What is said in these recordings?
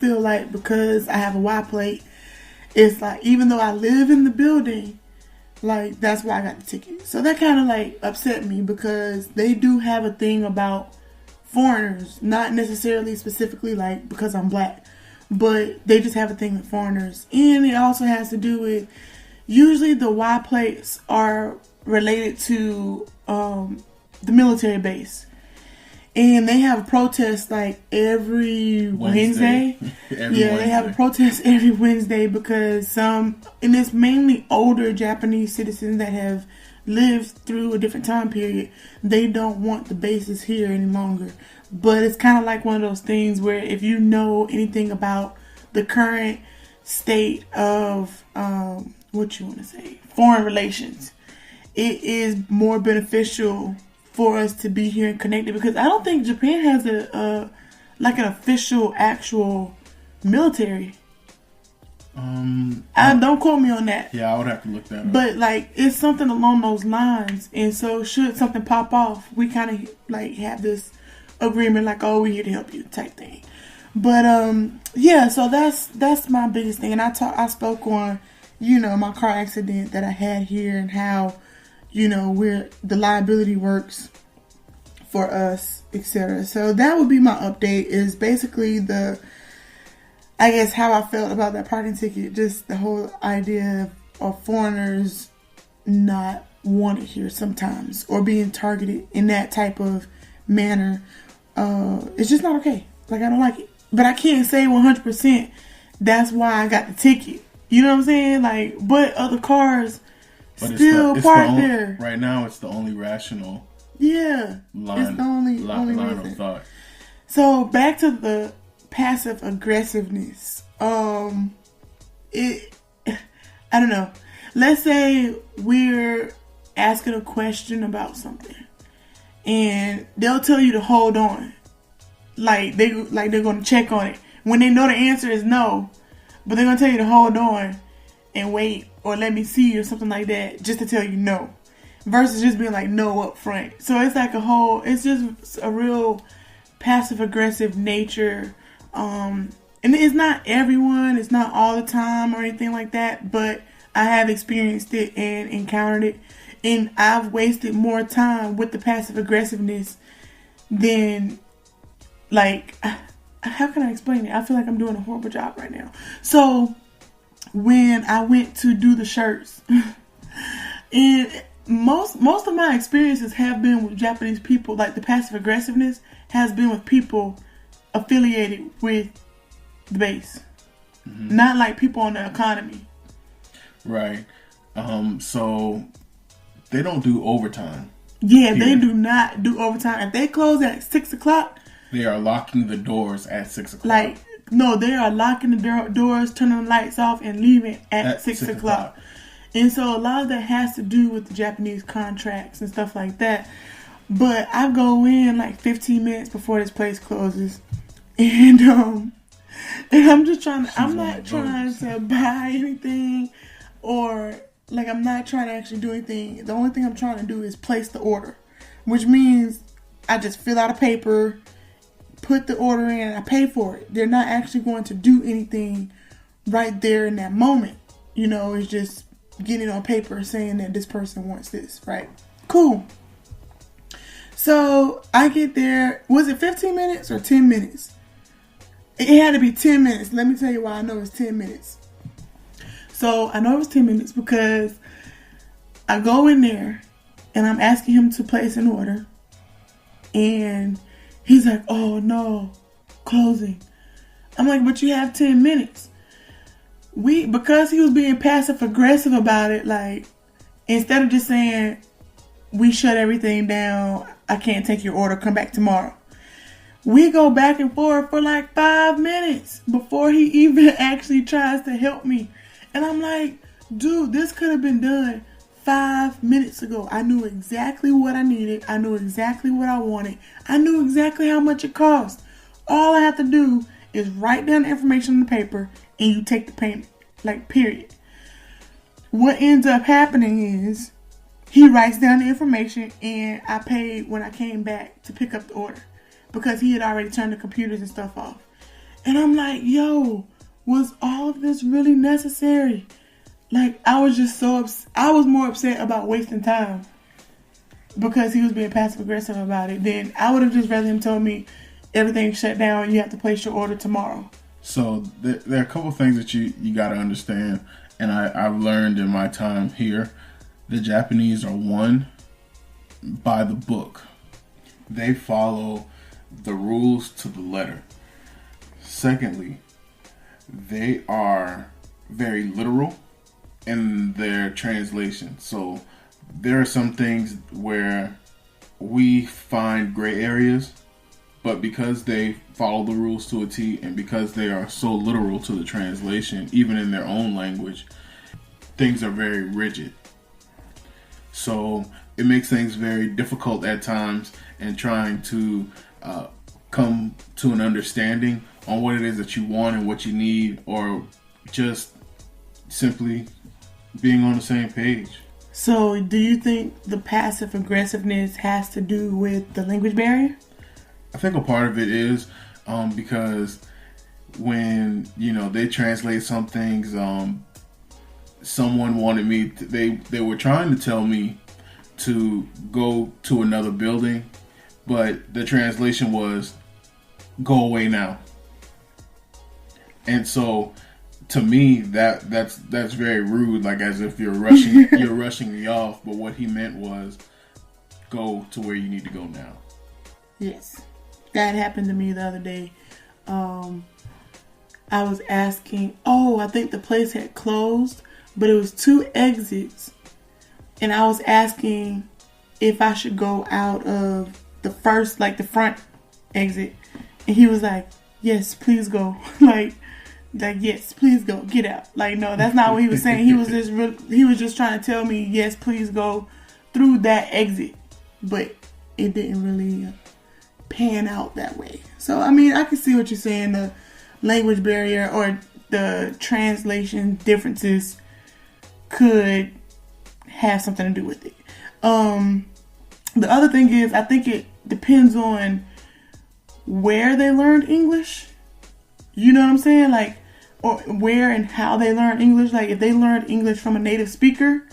feel like because I have a Y plate, it's like even though I live in the building, like that's why I got the ticket. So that kind of like upset me because they do have a thing about foreigners, not necessarily specifically like because I'm black, but they just have a thing with foreigners. And it also has to do with, usually the Y plates are related to the military base. And they have a protest like every Wednesday. Wednesday. They have a protest every Wednesday because and it's mainly older Japanese citizens that have lived through a different time period. They don't want the bases here any longer. But it's kind of like one of those things where if you know anything about the current state of, foreign relations, it is more beneficial for us to be here and connected, because I don't think Japan has an official actual military. Don't quote me on that. Yeah, I would have to look that up. But like it's something along those lines, and so should something pop off, we kind of like have this agreement, like, oh, we're here to help you type thing. But so that's my biggest thing, and I spoke on my car accident that I had here and how where the liability works for us, etc. So that would be my update, is basically how I felt about that parking ticket. Just the whole idea of foreigners not wanted here sometimes, or being targeted in that type of manner. It's just not okay. Like, I don't like it. But I can't say 100% that's why I got the ticket. You know what I'm saying? Like, but other cars still parked there. Right now, it's the only rational. Yeah, line, it's the only line reason. of thought. So back to the passive aggressiveness. I don't know. Let's say we're asking a question about something, and they'll tell you to hold on, like they're going to check on it when they know the answer is no, but they're going to tell you to hold on and wait, or let me see, or something like that, just to tell you no, versus just being like no up front. So it's like it's just a real passive aggressive nature. And it's not everyone, it's not all the time or anything like that, but I have experienced it and encountered it, and I've wasted more time with the passive aggressiveness than, like, how can I explain it? I feel like I'm doing a horrible job right now. So when I went to do the shirts, and most of my experiences have been with Japanese people, like the passive aggressiveness has been with people affiliated with the base, not like people on the economy. Right. So they don't do overtime. Yeah, here. They do not do overtime. If they close at 6 o'clock, they are locking the doors at 6 o'clock. Like, no, they are locking the doors, turning the lights off, and leaving at 6 o'clock. And so a lot of that has to do with the Japanese contracts and stuff like that. But I go in like 15 minutes before this place closes, and I'm just trying to, I'm not trying to buy anything, or like I'm not trying to actually do anything. The only thing I'm trying to do is place the order, which means I just fill out a paper, put the order in, and I pay for it. They're not actually going to do anything right there in that moment. It's just getting on paper saying that this person wants this, right? Cool. So I get there. Was it 15 minutes or 10 minutes? It had to be 10 minutes. Let me tell you why I know it's 10 minutes. So I know it was 10 minutes because I go in there and I'm asking him to place an order. And he's like, oh no, closing. I'm like, but you have 10 minutes. Because he was being passive aggressive about it, like, instead of just saying, we shut everything down, I can't take your order, come back tomorrow. We go back and forth for like 5 minutes before he even actually tries to help me. And I'm like, dude, this could have been done 5 minutes ago. I knew exactly what I needed. I knew exactly what I wanted. I knew exactly how much it cost. All I have to do is write down the information on the paper and you take the payment. Like, period. What ends up happening is he writes down the information and I paid when I came back to pick up the order, because he had already turned the computers and stuff off. And I'm like, yo, was all of this really necessary? Like, I was just I was more upset about wasting time because he was being passive aggressive about it. Then I would have just rather him tell me everything's shut down. You have to place your order tomorrow. So there are a couple things that you got to understand, and I've learned in my time here. The Japanese are one by the book. They follow the rules to the letter. Secondly, they are very literal in their translation. So there are some things where we find gray areas, but because they follow the rules to a T and because they are so literal to the translation, even in their own language, things are very rigid. So it makes things very difficult at times in trying to come to an understanding on what it is that you want and what you need, or just simply being on the same page. So do you think the passive aggressiveness has to do with the language barrier? I think a part of it is because when they translate some things, someone wanted me to, they were trying to tell me to go to another building, but the translation was go away now. And so to me that's very rude, like as if you're rushing me off, but what he meant was go to where you need to go now. Yes. That happened to me the other day. I was asking, I think the place had closed, but it was 2 exits. And I was asking if I should go out of the first, like the front exit. And he was like, yes, please go. like, yes, please go. Get out. Like, no, that's not what he was saying. He was just trying to tell me, yes, please go through that exit. But it didn't really pan out that way. So, I mean, I can see what you're saying. The language barrier or the translation differences could have something to do with it. The other thing is, I think it depends on where they learned English. You know what I'm saying? Like, or where and how they learned English. Like, if they learned English from a native speaker,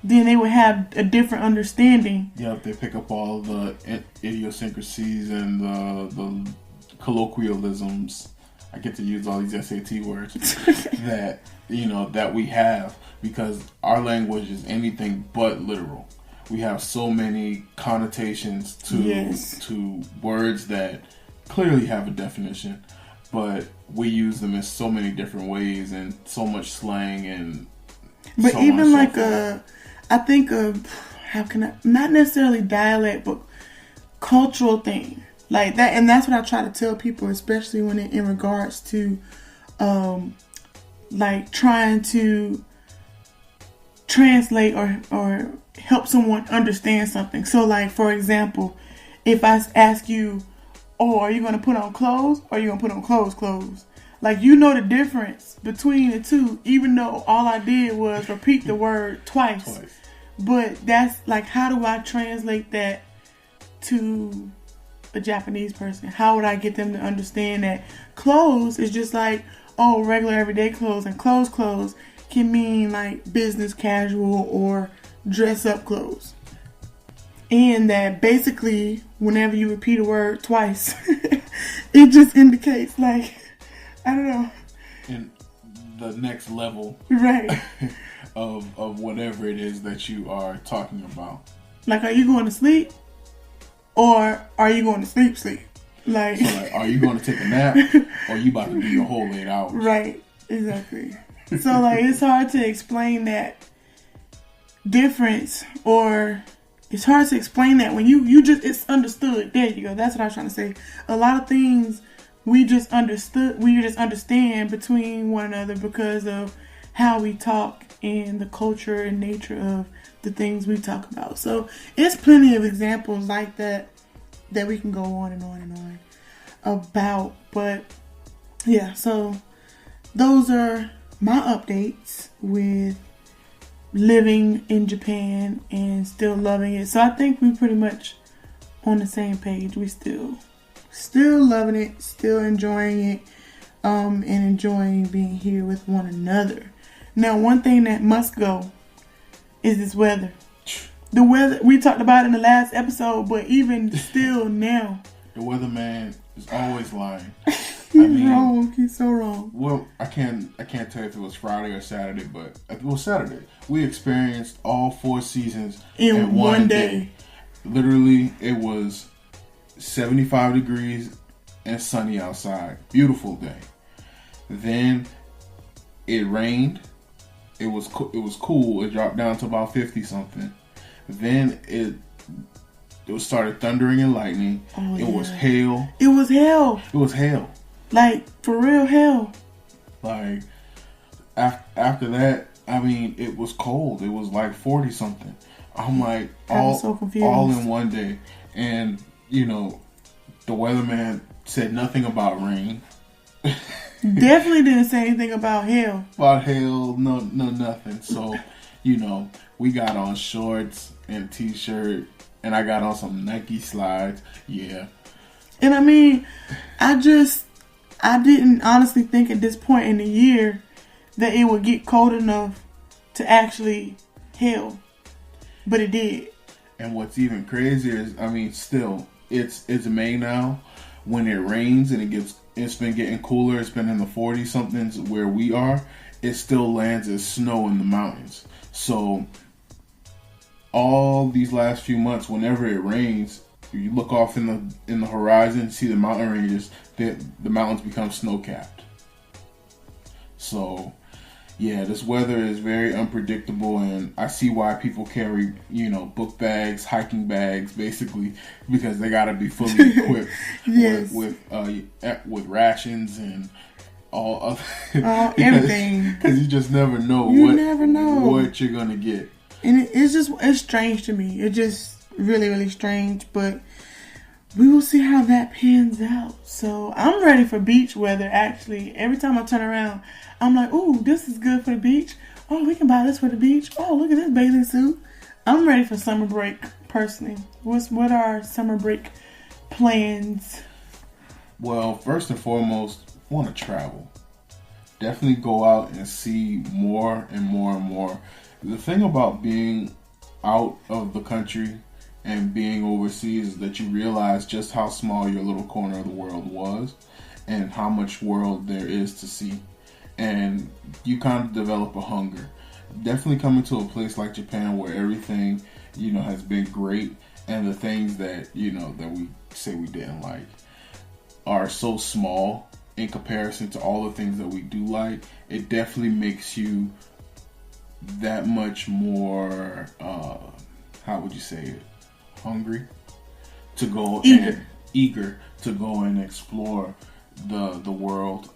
then they would have a different understanding. Yeah, if they pick up all the idiosyncrasies and the colloquialisms. I get to use all these SAT words that we have, because our language is anything but literal. We have so many connotations to words that clearly have a definition, but we use them in so many different ways and so much slang and. But so even like I think not necessarily dialect, but cultural thing like that, and that's what I try to tell people, especially when in regards to, like trying to translate or help someone understand something. So, like for example, if I ask you, are you going to put on clothes or are you going to put on clothes? Like, you know the difference between the two, even though all I did was repeat the word twice. But that's like, how do I translate that to a Japanese person? How would I get them to understand that clothes is just like, regular everyday clothes, and clothes can mean like business casual or dress up clothes. And that basically, whenever you repeat a word twice, it just indicates like, I don't know. In the next level. Right. of whatever it is that you are talking about. Like, are you going to sleep? Or are you going to sleep? Like, so like, are you going to take a nap? Or are you about to do your whole 8 hours? Right. Exactly. So, like, it's hard to explain that difference, or it's hard to explain that when you just, it's understood. There you go. That's what I was trying to say. A lot of things we just understand between one another because of how we talk and the culture and nature of the things we talk about. So it's plenty of examples like that we can go on and on and on about. But yeah, so those are my updates with living in Japan and still loving it. So I think we pretty much on the same page. We still loving it, still enjoying it. and enjoying being here with one another. Now, one thing that must go is this weather. The weather, we talked about it in the last episode, but even still now. The weatherman is always lying. He's wrong. He's so wrong. Well, I can't tell you if it was Friday or Saturday, but it was Saturday. We experienced all 4 seasons in one day. Literally, it was 75 degrees and sunny outside. Beautiful day. Then it rained. It was cool. It dropped down to about 50 something. Then it started thundering and lightning. Oh, it was hail. It was hell. It was hail. Like, for real hell. Like, after that, I mean, it was cold. It was like 40 something. I'm like, so confused. All in one day. And, you know, the weatherman said nothing about rain. Definitely didn't say anything about hail. About hail, no, nothing. So, you know, we got on shorts and t-shirt, and I got on some Nike slides. Yeah. And I mean, I didn't honestly think at this point in the year that it would get cold enough to actually hail. But it did. And what's even crazier is, I mean, still, it's May now. When it rains and it's been getting cooler, it's been in the 40 somethings where we are, it still lands as snow in the mountains. So all these last few months, whenever it rains, you look off in the horizon, see the mountain ranges, the mountains become snow capped. So yeah, this weather is very unpredictable, and I see why people carry, you know, book bags, hiking bags, basically, because they gotta be fully equipped yes. with rations and all other everything. Because you just never know what you're gonna get. And it's strange to me. It's just really, really strange, but we will see how that pans out. So I'm ready for beach weather, actually. Every time I turn around, I'm like, ooh, this is good for the beach. Oh, we can buy this for the beach. Oh, look at this bathing suit. I'm ready for summer break, personally. What are our summer break plans? Well, first and foremost, want to travel. Definitely go out and see more and more and more. The thing about being out of the country and being overseas is that you realize just how small your little corner of the world was and how much world there is to see. And you kind of develop a hunger. Definitely coming to a place like Japan where everything, you know, has been great, and the things that, you know, that we say we didn't like are so small in comparison to all the things that we do like. It definitely makes you that much more, how would you say it? Hungry to go eager to go and explore the world,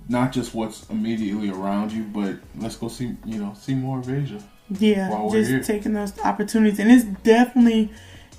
not just what's immediately around you, but let's go see more of Asia. Yeah, just taking those opportunities. And it's definitely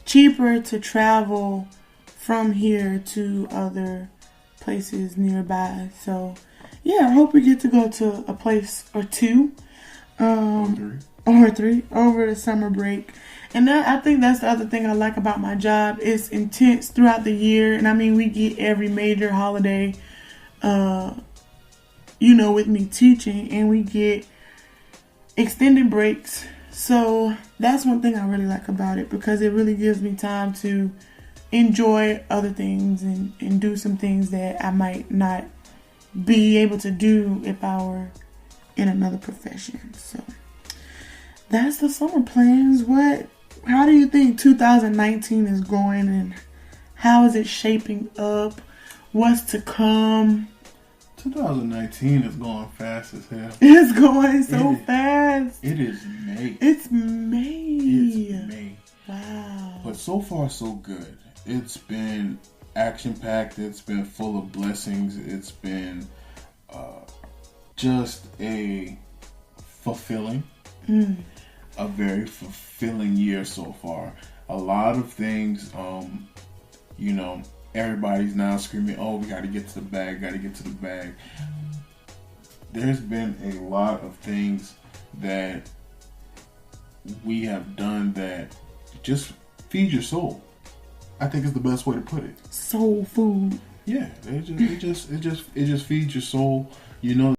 cheaper to travel from here to other places nearby. So yeah, I hope we get to go to a place or two, or three over the summer break. And I think that's the other thing I like about my job. It's intense throughout the year. And I mean, we get every major holiday, with me teaching. And we get extended breaks. So that's one thing I really like about it. Because it really gives me time to enjoy other things and do some things that I might not be able to do if I were in another profession. So that's the summer plans. How do you think 2019 is going, and how is it shaping up? What's to come? 2019 is going fast as hell. It's going so fast. It is May. It's May. It's May. Wow. But so far, so good. It's been action-packed. It's been full of blessings. It's been just a very fulfilling year so far. A lot of things, everybody's now screaming, oh, we got to get to the bag. There's been a lot of things that we have done that just feed your soul. I think is the best way to put it. Soul food. Yeah, it just feeds your soul. You know